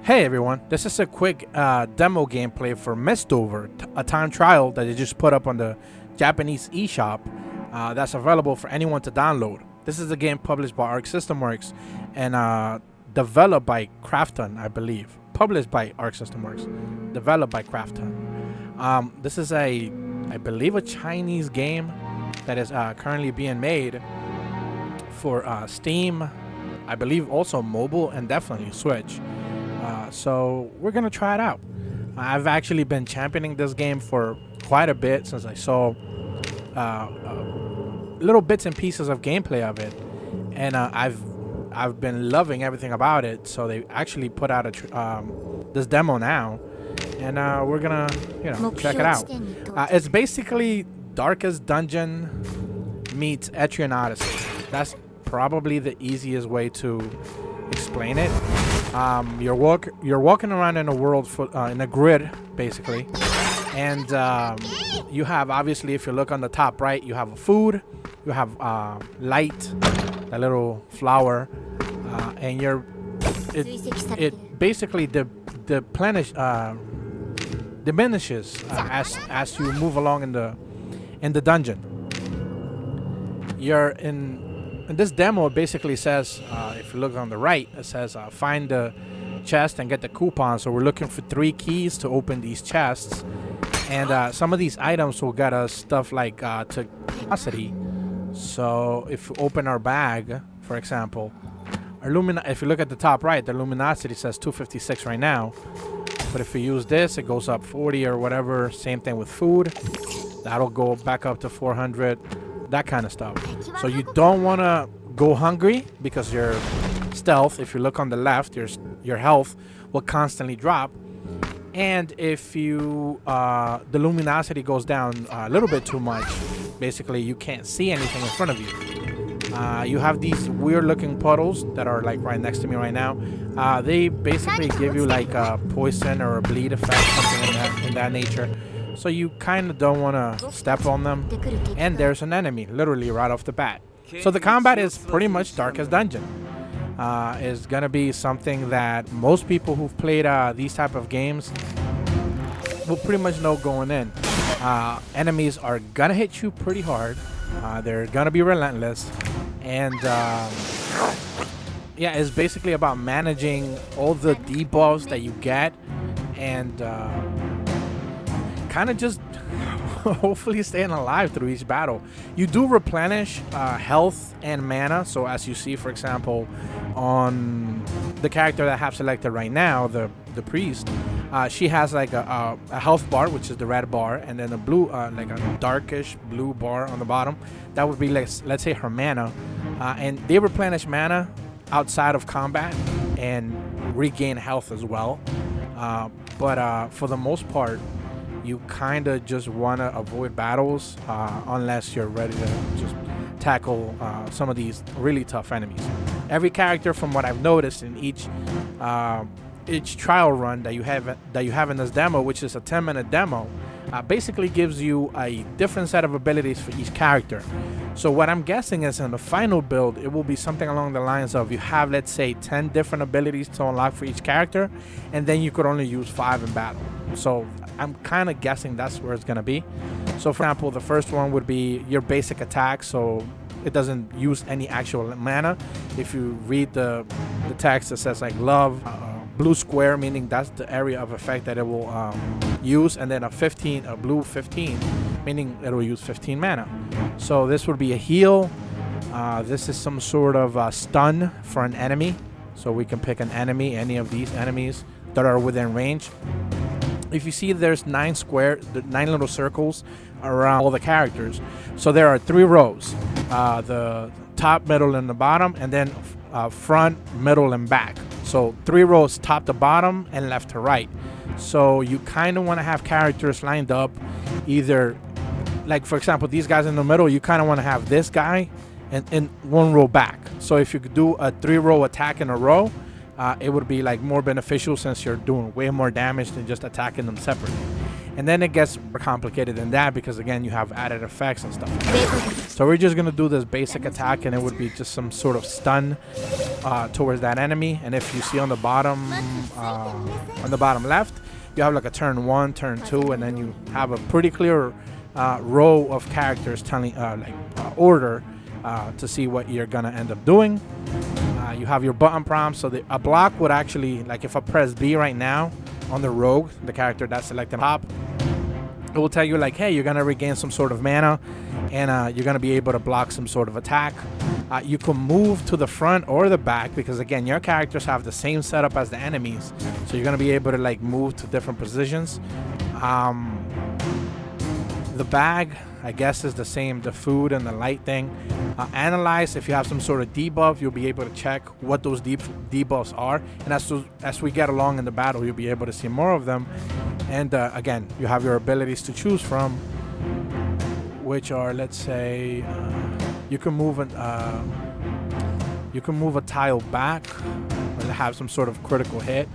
Hey everyone, this is a quick demo gameplay for MISTOVER, a time trial that they just put up on the Japanese eShop that's available for anyone to download. This is a game published by Arc System Works and developed by Krafton, I believe. Published by Arc System Works, developed by Krafton. This is I believe, a Chinese game that is currently being made for Steam, I believe also mobile and definitely Switch. So we're gonna try it out. I've actually been championing this game for quite a bit since I saw little bits and pieces of gameplay of it, and I've been loving everything about it. So they actually put out this demo now, and we're gonna check it out. It's basically Darkest Dungeon meets Etrian Odyssey. That's probably the easiest way to explain it. You're walking around in a world in a grid basically, and you have, obviously, if you look on the top right, you have food, you have light, that little flower, and it basically diminishes as you move along in the dungeon. You're in this demo. It basically says, if you look on the right, it says find the chest and get the coupon. So we're looking for 3 keys to open these chests, and some of these items will get us stuff like curiosity. So if we open our bag, for example, if you look at the top right, the luminosity says 256 right now, but if we use this, it goes up 40 or whatever. Same thing with food, that'll go back up to 400, that kind of stuff. So you don't want to go hungry, because your stealth, if you look on the left, your health will constantly drop, and if you the luminosity goes down a little bit too much, basically you can't see anything in front of you. You have these weird looking puddles that are like right next to me right now. They basically give you like a poison or a bleed effect, something in that nature. So you kind of don't want to step on them. And there's an enemy literally right off the bat. So the combat is pretty much Darkest Dungeon. Is gonna be something that most people who've played these type of games will pretty much know going in. Enemies are gonna hit you pretty hard. They're gonna be relentless, and yeah, it's basically about managing all the debuffs that you get, and kind of just hopefully staying alive through each battle. You do replenish health and mana. So as you see, for example, on the character that I have selected right now, the priest, she has like a health bar, which is the red bar, and then a blue, like a darkish blue bar on the bottom. That would be, let's say, her mana, and they replenish mana outside of combat and regain health as well. But for the most part, you kind of just want to avoid battles unless you're ready to just tackle some of these really tough enemies. Every character, from what I've noticed in each trial run that you have in this demo, which is a 10-minute demo, basically gives you a different set of abilities for each character. So what I'm guessing is in the final build, it will be something along the lines of you have, let's say, 10 different abilities to unlock for each character, and then you could only use 5 in battle. So I'm kind of guessing that's where it's going to be. So for example, the first one would be your basic attack, so it doesn't use any actual mana. If you read the text, it says like love, blue square, meaning that's the area of effect that it will use, and then a blue 15, meaning it will use 15 mana. So this would be a heal. This is some sort of stun for an enemy, so we can pick an enemy, any of these enemies that are within range. If you see, there's 9 little circles around all the characters. So there are 3 rows, the top, middle, and the bottom, and then front, middle, and back. So 3 rows, top to bottom and left to right. So you kind of want to have characters lined up, either, like for example, these guys in the middle, you kind of want to have this guy and 1 row back. So if you could do a 3-row attack in a row, it would be like more beneficial, since you're doing way more damage than just attacking them separately. And then it gets more complicated than that because, again, you have added effects and stuff like that. So we're just going to do this basic attack, and it would be just some sort of stun towards that enemy. And if you see on the bottom left, you have like a turn 1, turn 2, and then you have a pretty clear row of characters telling order to see what you're going to end up doing. You have your button prompts. So a block would actually, like if I press B right now on the rogue, the character that's selected top, it will tell you like, hey, you're going to regain some sort of mana, and you're going to be able to block some sort of attack. You can move to the front or the back because, again, your characters have the same setup as the enemies. So you're going to be able to like move to different positions. The bag, I guess, is the same, the food and the light thing. Analyze, if you have some sort of debuff, you'll be able to check what those debuffs are. And as we get along in the battle, you'll be able to see more of them. And again, you have your abilities to choose from, which are, let's say, you can move a tile back or have some sort of critical hit.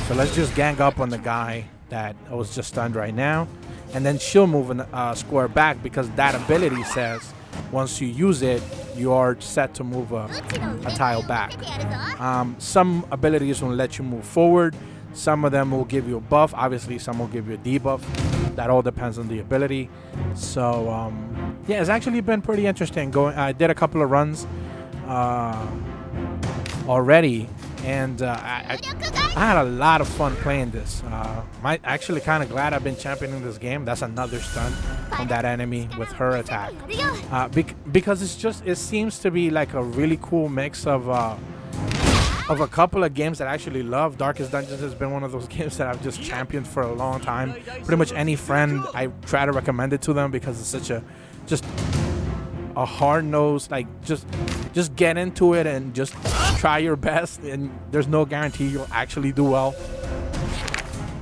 So let's just gang up on the guy that was just stunned right now. And then she'll move a square back because that ability says once you use it, you are set to move a tile back. Some abilities will let you move forward. Some of them will give you a buff. Obviously, some will give you a debuff. That all depends on the ability. So, yeah, it's actually been pretty interesting. I did a couple of runs already, and I had a lot of fun playing this. I'm actually kind of glad I've been championing this game. That's another stun on that enemy with her attack. Because it seems to be like a really cool mix of a couple of games that I actually love. Darkest Dungeons has been one of those games that I've just championed for a long time. Pretty much any friend, I try to recommend it to them because it's such a hard-nosed, like, just get into it and just try your best, and there's no guarantee you'll actually do well.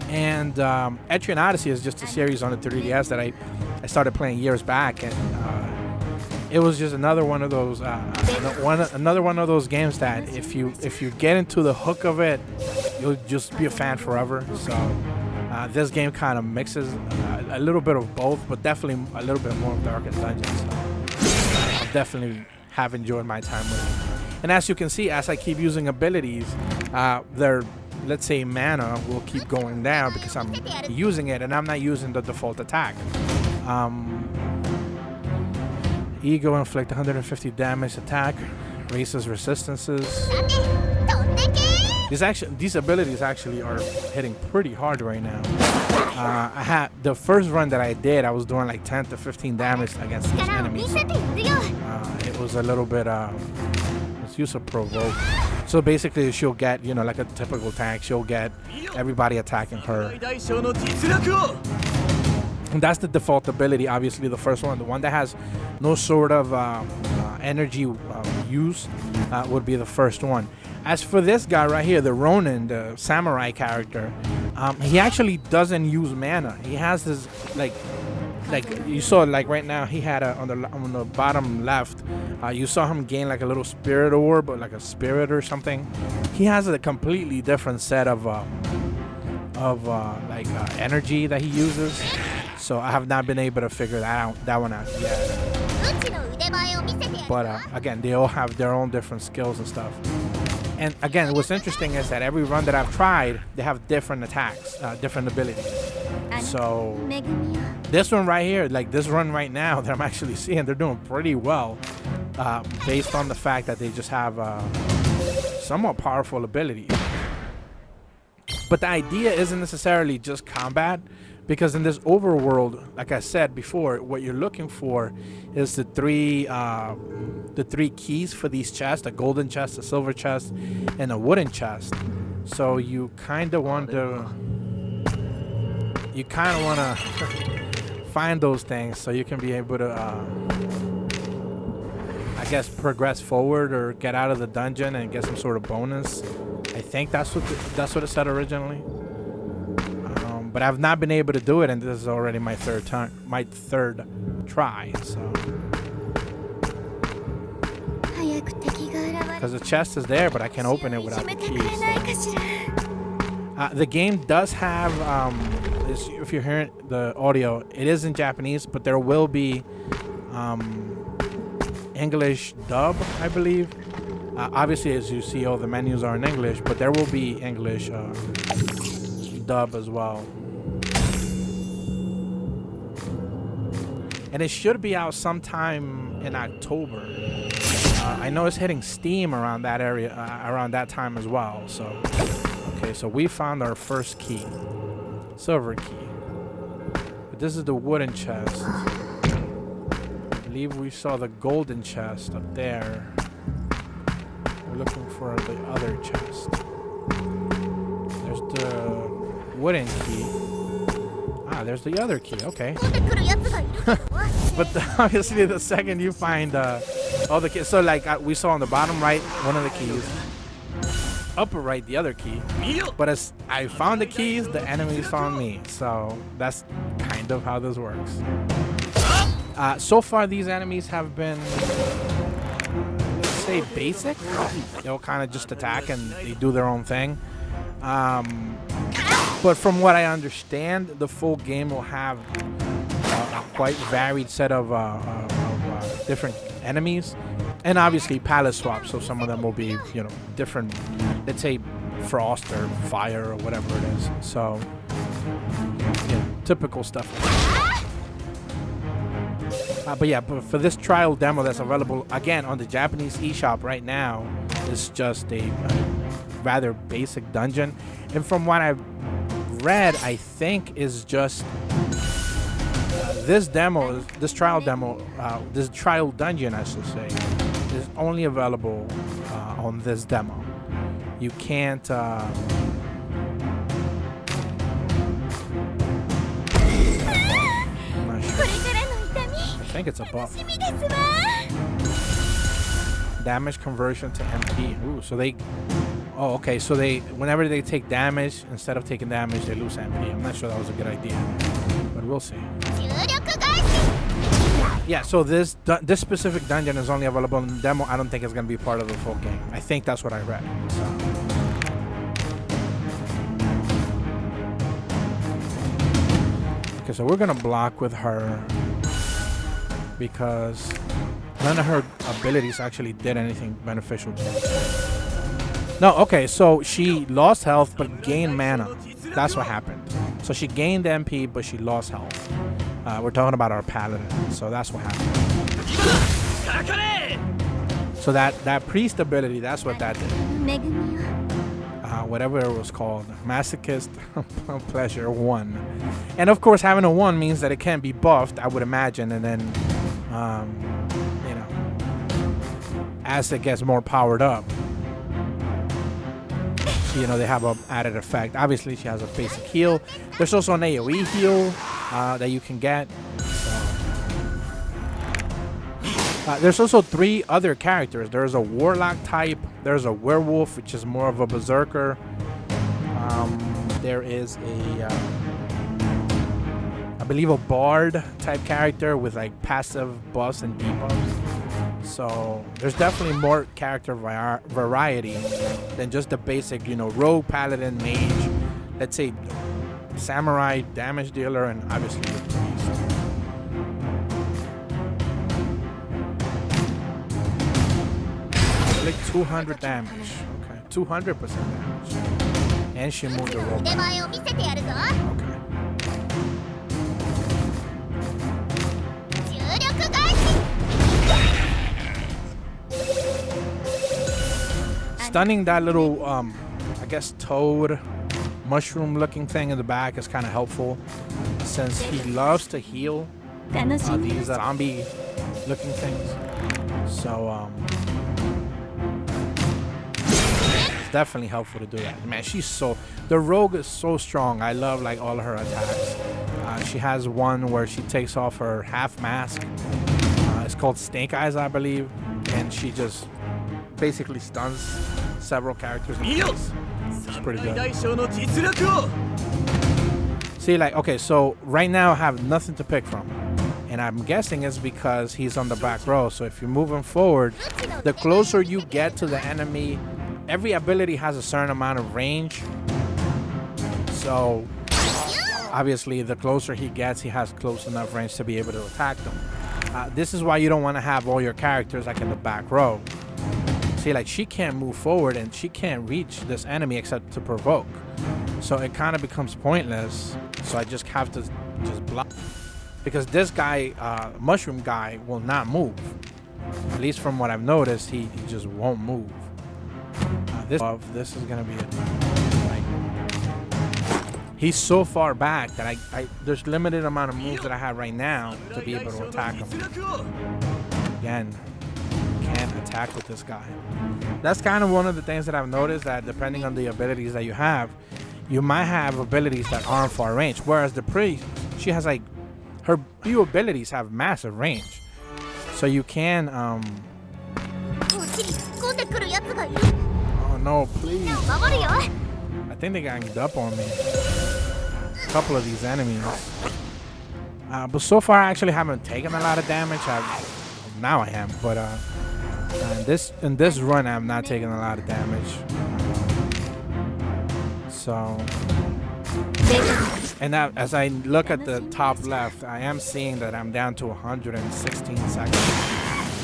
And Etrian Odyssey is just a series on the 3DS that I started playing years back, and it was just another one of those games that if you get into the hook of it, you'll just be a fan forever. So this game kind of mixes a little bit of both, but definitely a little bit more of Darkest Dungeons. So I definitely have enjoyed my time with it. And as you can see, as I keep using abilities, their, let's say, mana will keep going down because I'm using it and I'm not using the default attack. Ego inflict 150 damage attack, raises resistances. These abilities actually are hitting pretty hard right now. I had the first run that I did, I was doing like 10 to 15 damage against these enemies. It was a little bit, let's use a provoke. So basically she'll get, like a typical tank, she'll get everybody attacking her. And that's the default ability, obviously the first one. The one that has no sort of energy use would be the first one. As for this guy right here, the Ronin, the samurai character, he actually doesn't use mana. He has this, like you saw, like right now, he had on the bottom left, you saw him gain like a little spirit orb, or like a spirit or something. He has a completely different set of energy that he uses. So I have not been able to figure that one out yet. But again, they all have their own different skills and stuff. And again, what's interesting is that every run that I've tried, they have different attacks, different abilities. So this one right here, like this run right now that I'm actually seeing, they're doing pretty well based on the fact that they just have somewhat powerful abilities. But the idea isn't necessarily just combat, because in this overworld, like I said before, what you're looking for is the three keys for these chests: a golden chest, a silver chest, and a wooden chest. So you kind of want to find those things so you can be able to I guess progress forward or get out of the dungeon and get some sort of bonus. I think that's what it said originally. But I've not been able to do it, and this is already my third try. So, because the chest is there, but I can't open it without the keys. So. The game does have this, if you're hearing the audio, it is in Japanese, but there will be English dub, I believe. Obviously, as you see, all the menus are in English, but there will be English dub as well. And it should be out sometime in October. I know it's hitting Steam around that area, around that time as well. So, okay, so we found our first key, silver key. But this is the wooden chest. I believe we saw the golden chest up there. We're looking for the other chest. There's the wooden key. Ah, there's the other key. Okay. But obviously, the second you find all the keys, so like we saw on the bottom right, one of the keys, upper right, the other key. But as I found the keys, the enemies found me. So that's kind of how this works. So far, these enemies have been, let's say, basic. They'll kind of just attack and they do their own thing. But from what I understand, the full game will have a quite varied set of different enemies, and obviously palette swaps. So some of them will be, you know, different. Let's say frost or fire or whatever it is. So, you know, typical stuff. But yeah, but for this trial demo that's available again on the Japanese eShop right now, it's just a rather basic dungeon, and from what I've read, I think is just this demo, this trial dungeon, I should say, is only available on this demo. You can't. I'm not sure. I think it's a buff. Damage conversion to MP. Ooh, so they. Oh, okay. So they, whenever they take damage, instead of taking damage, they lose MP. I'm not sure that was a good idea, but we'll see. Yeah. So this specific dungeon is only available in the demo. I don't think it's gonna be part of the full game. I think that's what I read. So. Okay, so we're gonna block with her because none of her abilities actually did anything beneficial to her. No, okay, so she lost health but gained mana. That's what happened. So she gained MP but she lost health. We're talking about our paladin, so that's what happened. So that priest ability, that's what that did. Whatever it was called, Masochist Pleasure 1. And of course, having a 1 means that it can't be buffed, I would imagine, and then, you know, as it gets more powered up, you know, they have an added effect. Obviously, she has a basic heal. There's also an AoE heal that you can get. There's also 3 other characters. There's a warlock type. There's a werewolf, which is more of a berserker. There is a, I believe, a bard type character with like passive buffs and debuffs. So there's definitely more character variety than just the basic, you know, rogue, paladin, mage, let's say samurai, damage dealer, and obviously the priest. Like 200 damage. Okay, 200% damage. And she moved the rope. Okay. Stunning that little, I guess, toad, mushroom-looking thing in the back is kind of helpful, since he loves to heal these zombie-looking things. So, it's definitely helpful to do that. Man, the rogue is so strong. I love like all of her attacks. She has one where she takes off her half mask. It's called Snake Eyes, I believe, and she just basically stuns several characters in place. It's pretty good. See, like, okay, so right now I have nothing to pick from, and I'm guessing it's because he's on the back row. So if you're moving forward, the closer you get to the enemy, every ability has a certain amount of range. So Obviously, the closer he gets, he has close enough range to be able to attack them. This is why you don't want to have all your characters like in the back row. See, like she can't move forward and she can't reach this enemy except to provoke. So it kind of becomes pointless. So I just have to just block. Because this guy, mushroom guy, will not move. At least from what I've noticed, he just won't move. This is gonna be it. He's so far back that there's limited amount of moves that I have right now to be able to attack him. Again, can't attack with this guy. That's kind of one of the things that I've noticed, that depending on the abilities that you have, you might have abilities that aren't far range. Whereas the priest, she has like, her few abilities have massive range. So you can, oh no, please. I think they ganged up on me. A couple of these enemies. But so far I actually haven't taken a lot of damage. Now I am, but in this run I'm not taking a lot of damage. So, and now as I look at the top left, I am seeing that I'm down to 116 seconds.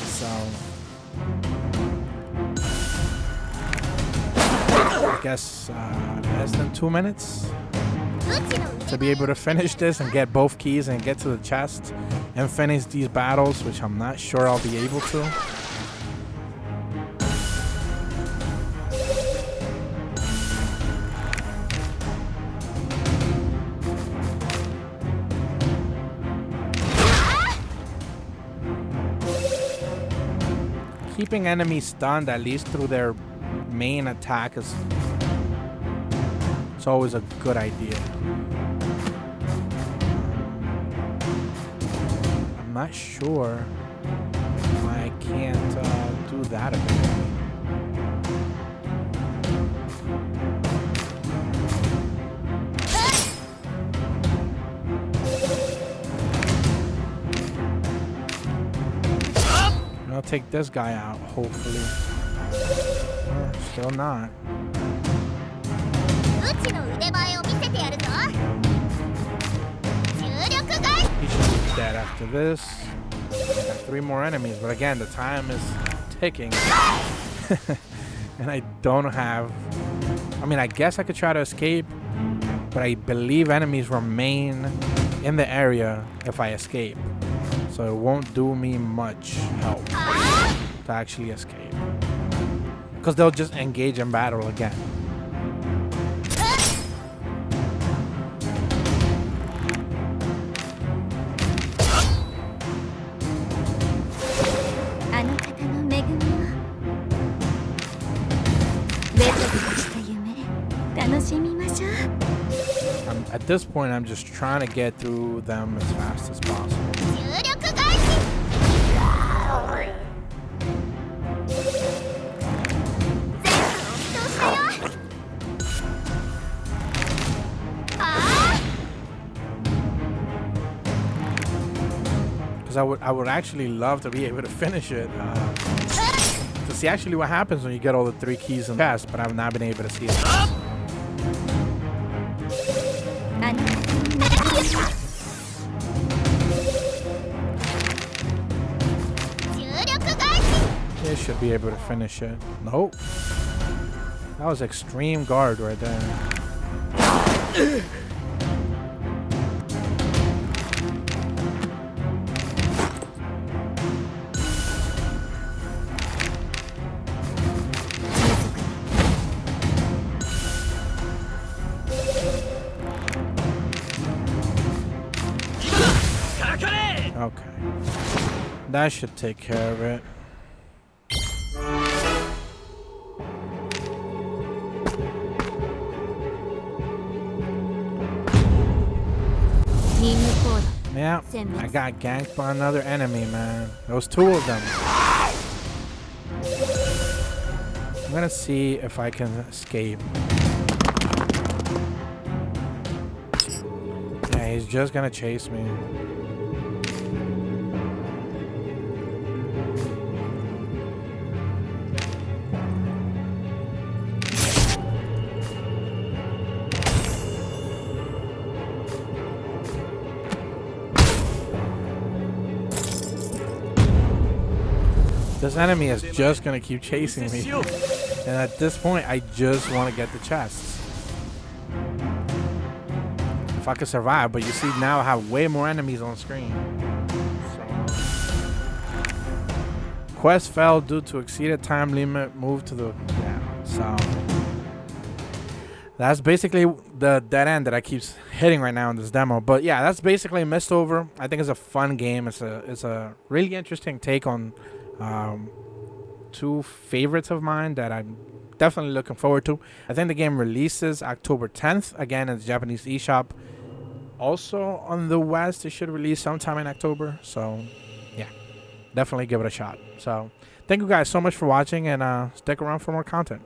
So I guess less than 2 minutes to be able to finish this and get both keys and get to the chest and finish these battles, which I'm not sure I'll be able to. Keeping enemies stunned at least through their main attack is always a good idea. I'm not sure why I can't do that ability. I'll take this guy out, hopefully. Still not. He should be dead after this. I got 3 more enemies, but again, the time is ticking. And I don't have... I mean, I guess I could try to escape, but I believe enemies remain in the area if I escape. So it won't do me much help to actually escape. Because they'll just engage in battle again. At this point, I'm just trying to get through them as fast as possible. Because I would actually love to be able to finish it. To see actually what happens when you get all the 3 keys in the chest, but I've not been able to see it. You should be able to finish it. Nope. That was extreme guard right there. Okay. That should take care of it. Yeah, I got ganked by another enemy, man. There was 2 of them. I'm gonna see if I can escape. Yeah, he's just gonna chase me. This enemy is just gonna keep chasing me. And at this point, I just want to get the chests. If I could survive, but you see now I have way more enemies on screen. So. Quest failed due to exceeded time limit. Move to the so that's basically the dead end that I keep hitting right now in this demo. But yeah, that's basically MISTOVER. I think it's a fun game. It's a really interesting take on two favorites of mine that I'm definitely looking forward to. I think the game releases October 10th. Again, in the Japanese eShop. Also on the West, it should release sometime in October. So yeah, definitely give it a shot. So thank you guys so much for watching, and stick around for more content.